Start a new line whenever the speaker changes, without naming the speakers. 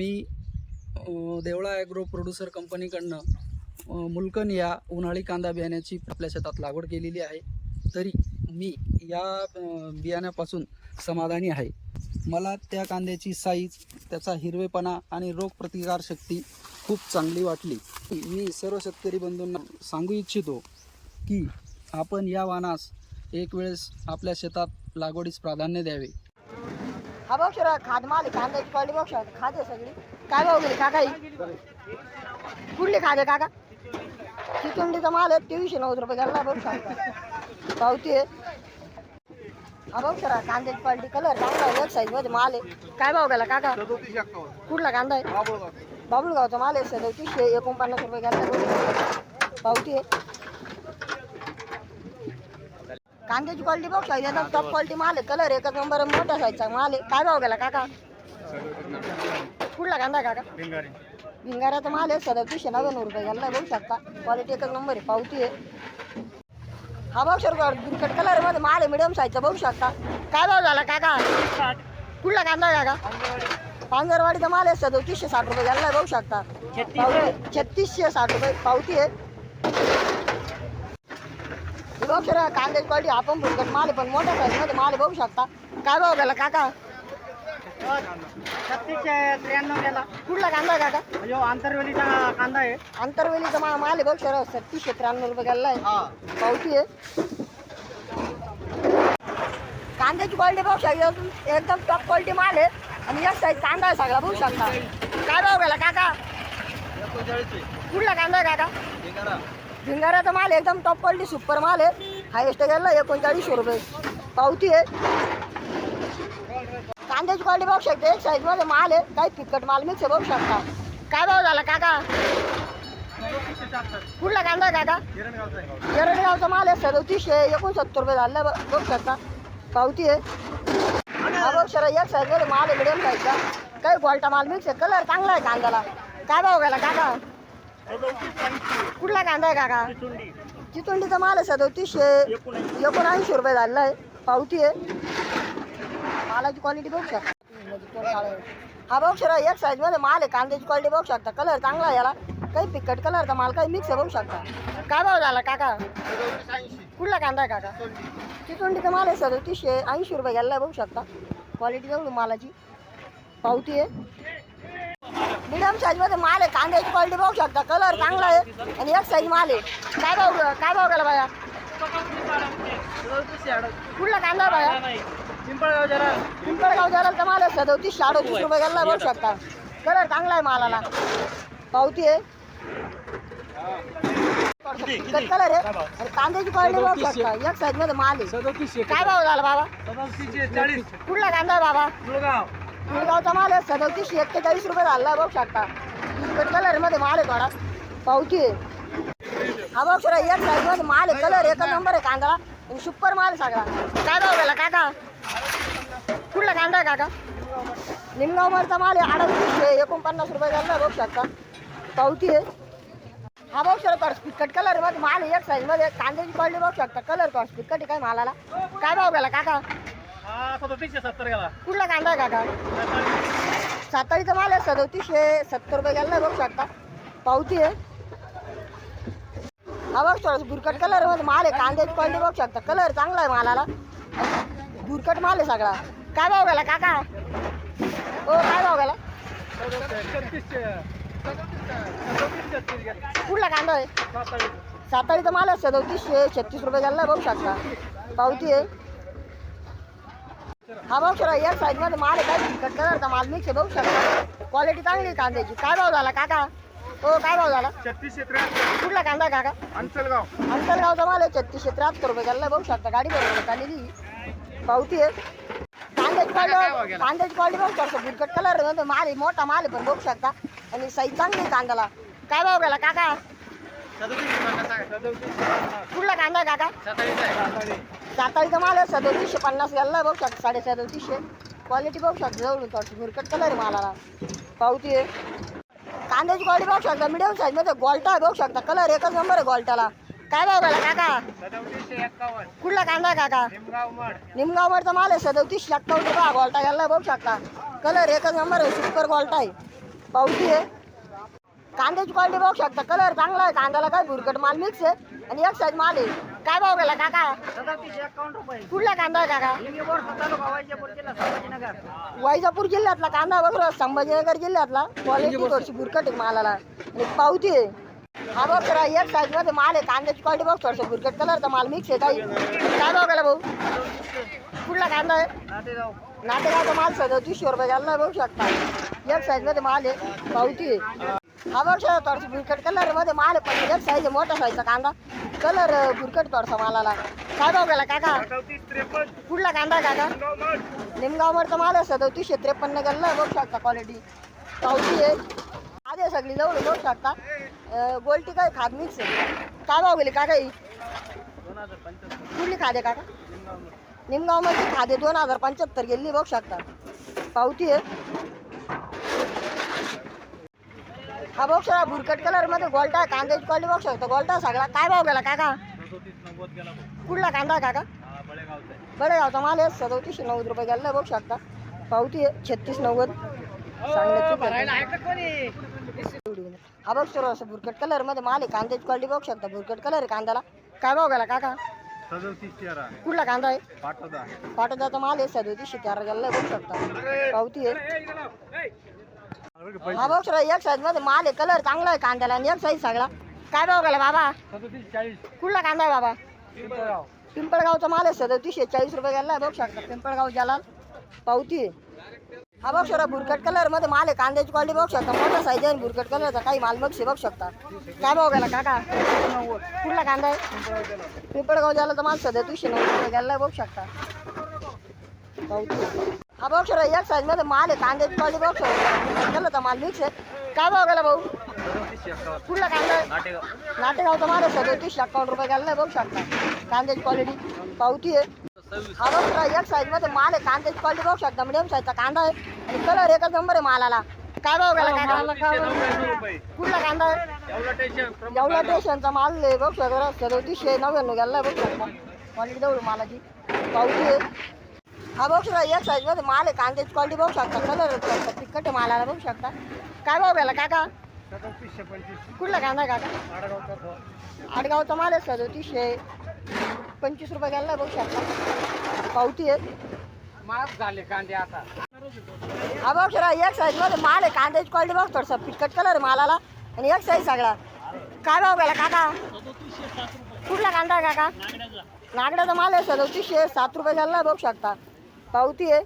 मी Deola agro producer कंपनीकडनं मुल्कन या उन्हाळी कांदा बियाण्याची आपल्या शेतात लागवड केलेली आहे. तरी मी या बियाण्यापासून समाधानी आहे. मला त्या कांद्याची साईज, त्याचा हिरवेपणा आणि रोगप्रतिकारशक्ती खूप चांगली वाटली. मी सर्व शेतकरी बंधूंना सांगू इच्छितो की आपण या वाणास एक वेळेस आपल्या शेतात लागवडीस प्राधान्य द्यावे.
हा बघ सर, खाद माल कांद्याची क्वालिटी बघ सर, खाद आहे सगळी. काय भाव गेली काका? कुठली खाद आहे काका? चितुंडीचा माल आहे, 2390 रुपये गेला बघ सर, पावती आहे. हा बघ सर, कांद्याची क्वालिटी, कलर चांगला आहे, एक साईज मध्ये माल आहे. काय भाव गेला काका? कुठला कांदा आहे? बाबुळगावचा माल आहे, 3749 रुपये गेला पावती आहे. कांद्याची क्वालिटी बघ साईज एकदम टॉप क्वालिटी माल आहे, कलर एकच नंबर, मोठ्या साईजचा माल आहे. काय भाव गेला काका? कुठला कांदा आहे काका? भिंगाऱ्याचा माल आहे, 3799 रुपये गेला बघू शकता, क्वालिटी एकच नंबर आहे, पावती आहे. हा बघ सर, दुर्कट कलर मध्ये माल आहे, मिडियम साईजचा बघू शकता. काय भाव झाला काका? कुठला कांदा आहे काका? पांजरवाडीचा माल आहे, 3760 रुपये गेला बघू शकता, 3660 रुपये पावती आहे. बघ सर, कांद्याची क्वालिटी आपण भुरकट माल आहे, पण मोठ्या साईज मध्ये माल बघू शकता. काय भाव गेला काका?
3693 गेला.
कुठला कांदा आहे काका?
जो आंतरवेलीचा कांदा आहे.
आंतरवेलीचा माल आहे बघ सर, 3693 रुपये गेला आहे, पावती आहे. कांद्याची क्वालिटी बघू शकता, एकदम टॉप क्वालिटी माल आहे आणि एक साईज कांदा आहे सगळा बघू शकता. काय भाव गेला काका? कुठला कांदा आहे काका? भिंगाऱ्याचा माल एकदम टॉप क्वालिटी सुपर माल आहे, हायेस्ट गेला 3900 रुपये, पावती आहे. कांद्याची क्वालिटी बघू शकता, एक साईज मध्ये माल आहे, काही फिक्कट माल मिक्स बघू शकता. काय भाव झाला काका? कुठला कांदा आहे काका? येरडगावचा माल आहे, 3769 रुपये झाला बघू शकता, पावती आहे. हा बघ सर, एक साईज मध्ये माल आहे, मिडियम साईजचा, काही गोल्टा माल मिक्स आहे, कलर चांगला आहे कांद्याला. काय भाव गेला काका? कुठला कांदा आहे काका? चितुंडीचा माल आहे, 3779 रुपये झालेला आहे, पावती आहे. मालाची क्वालिटी बघू शकता. हा बघ सर, एक साईज मध्ये माल आहे, कांद्याची क्वालिटी बघू शकता, कलर चांगला आहे याला, काही पिकट कलरचा माल, काही मिक्स बघू शकता. काय भाव झाला काका? कुठला कांदा आहे काका? चितुंडीचा माल आहे, 3780 रुपये गेला बघू शकता, क्वालिटी बघू मालाची, पावती आहे. मिडियम साईज मध्ये माल आहे, कांद्याची क्वालिटी बघू शकता, कलर चांगला आहे आणि एक साईज माल आहे. काय भाव गेला बाया? कुठला कांदा बाया? पिंपळगाव जराचा माल आहे, 3738 रुपये गेला बघू शकता, कलर चांगला आहे मालाला, पावती आहे. कलर आहे आणि कांद्याची क्वालिटी बघू शकता, एक साईज मध्ये माल आहे. काय भाव झाला बाबा? कुठला कांदा आहे बाबा? गुळगावचा माल आहे, 3741 रुपये झाला बघू शकता, कलर मध्ये माल आहे थोडा, पावती आहे. हा बघ सर, एक साईज मध्ये माल आहे, कलर एकच नंबर आहे कांदा आणि सुपर माल सगळा. काय भाव गेला काका? कुठला कांदा आहे काका? निमगाववरचा माल आहे, 3849 रुपये झाला बघू शकता, पावती आहे. हा बघ सर, फिक्कट कलर मध्ये माल आहे, एक साईज मध्ये, कांद्याची क्वालिटी बघू शकता, कलर फिक्कट आहे काय मालाला. काय भाव गेला काका?
3770 गेला.
कुठला कांदा आहे काका? सातारीचा माल आहे, 3770 रुपये गेला बघू शकता, पावती आहे. हा बघ सर, भुरकट कलर मध्ये माल आहे, कांद्याची क्वालिटी बघू शकता, कलर चांगला आहे मालाला, भुरकट माल आहे सगळा. काय भाव गेला काका? हो, काय भाव गेला? कुठला कांदा आहे? सातारीचा माल आहे, 3736 रुपये गेला बघू शकता, पावती आहे. हा बघ सर, एक साईज मध्ये माल आहे, काही फिक्कट कलरचा माल मिक्स आहे बघू शकता, क्वालिटी चांगली आहे कांद्याची. काय भाव झाला काका? हो, काय भाव झाला?
3673.
कुठला कांदा आहे काका? अंतलगावचा माल आहे, 3673 रुपये गेला बघू शकता, गाडी बरोबर आलेली, पावती आहे. कांद्याची क्वालिटी बघू शकता, भुरकट कलर मध्ये माल आहे, मोठा माल आहे पण बघू शकता आणि साईज चांगली आहे कांद्याला. काय भाव गेला काका? कुठला कांदा आहे काका? सातारीचा माल आहे, 3750 गेला बघू शकता, 3750, क्वालिटी बघू शकता, जवळून थोडं भुरकट कलर आहे मालाला, पावती आहे. कांद्याची क्वालिटी बघू शकता, मिडियम साईज मध्ये गोल्टा आहे बघू शकता, कलर एकच नंबर आहे गोल्टाला. काय भाव गेला काका?
3751.
कुठला कांदा आहे काका? निमगाववरचा माल आहे, 3751 रुपये गोल्टा गेला बघू शकता, कलर एकच नंबर आहे, सुपर गोल्टा आहे, पावती आहे. कांद्याची क्वालिटी बघू शकता, कलर चांगला आहे, कांद्याला काय भुरकट माल मिक्स आहे आणि एक साईज माल आहे. काय भाव गेला काका?
3751 रुपये.
कुठला कांदा आहे काका?
लिंगेबोर तालुका वैजापूर जिल्हा संभाजीनगर.
वैजापूर जिल्ह्यातला कांदा बघ, संभाजीनगर जिल्ह्यातला. क्वालिटी थोडीशी भुरकट आहे मालाला आणि पावती आहे. हा बघ जरा एक साईज मध्ये माल आहे, कांद्याची क्वालिटी बघ, थोडंसं भुरकट कलरचा माल मिक्स आहे. काही काय भाव गेला भाऊ? कुठला कांदा आहे?
नातेगाव.
नाटेगावचा माल 3700 रुपये घालला बघू शकता. एक साईज मध्ये माल आहे, पावती आहे. हा बघ थोडंसं भुरकट कलर मध्ये माल आहे, पण एक साईज आहे, मोठा साईजचा कांदा. कलर भुरकट थोडासा मालाला. काय भाव गेला काका?
3753.
कुठला कांदा आहे काका? निमगाववरचा माल आहे, 3753 गेला बघू शकता. क्वालिटी पावती आहे. आधी सगळी जवळ बघू शकता. गोल्टी काय खाद मिक्स आहे. काय भाव गेली काका ही?
2075.
कुठली खाद आहे काका? निमगावमध्ये खादे 2075 गेली बघू शकता. पावती आहे. हा बघू शकता भुरकट कलर मध्ये गोल्टा आहे, कांद्याची क्वालिटी बघू शकता. गोल्टा सगळा. काय भाव गेला काका?
3790 गेला भाऊ.
कुठला कांदा आहे काका?
हा बळेगावचा आहे.
बडेगावचा माल आहे, 3790 रुपये गेला बघू शकता. पावती आहे 3690. हा बघ सर असं भुरकट कलर मध्ये माल आहे, कांद्याची क्वालिटी बघू शकता. भुरकट कलर आहे कांद्याला. काय भाव गेला काका?
3713.
कुठला कांदा आहे?
पाटोदा.
पाटोदाचा माल आहे, 3713 गेला बघू शकता. पावती आहे. हा बघ सर एक साईज मध्ये माल आहे, कलर चांगला आहे कांद्याला आणि एक साईज सगळा. काय भाव गेला बाबा?
3740.
कुठला कांदा आहे बाबा?
पिंपळगाव.
पिंपळगावचा माल आहे, 3740 रुपये गेला बघू शकता. पिंपळगाव जलाल. पावती आहे. हा बघ सर भुरकट कलर मध्ये माल आहे, कांद्याची क्वालिटी बघू शकता. मोठा साईज आहे, भुरकट कलरचा काही माल बघ बघू शकता. काय भाव गेला काका? कुठला कांदा आहे? पिंपळगाव जलालचा माल 3790 रुपये गेला बघू शकता. पावती आहे. हा बघ सर एक साईज मध्ये माल आहे, कांद्याची क्वालिटी बघू शकता. कलरचा माल मिक्स आहे. काय भाव गेला भाऊ?
3751.
कुठला कांदा आहे?
नाटेगाव.
नाटेगावचा माल आहे, 3751 रुपये गेला बघू शकता. कांद्याची क्वालिटी. पावती आहे. हा बघ सर एक साईज मध्ये माल आहे, कांद्याची क्वालिटी बघू शकता. मिडियम साईजचा कांदा आहे आणि कलर एकच नंबर आहे मालाला. काय भाव गेला काका?
3790 रुपये.
कुठला कांदा आहे?
एवढा टेन्शन.
जेवढा स्टेशनचा माल आहे बघू शकता. 3799 गेला बघू शकता. क्वालिटी जवळ मालाची. पावती आहे. हा बघू शकता एक साईज मध्ये माल आहे, कांद्याची क्वालिटी बघू शकता. कलर तिखट आहे मालाला बघू शकता. काय भाव गेला काका?
3725.
कुठला कांदा आहे काका?
आडगावचा.
आडगावचा माल आहे, 3725 रुपये गेला बघू शकता. पावती आहे.
माफ झाले कांदे आता.
हा बघ सर एक साईज मध्ये माल आहे, कांद्याची क्वालिटी बघ थोडसा पिकट कलर आहे मालाला आणि एक साईज सगळा. काय भाव गेला काका? कुठला कांदा आहे काका? नागड्याचा माल आहे, 3707 रुपये गेला बघू शकता. पावती आहे.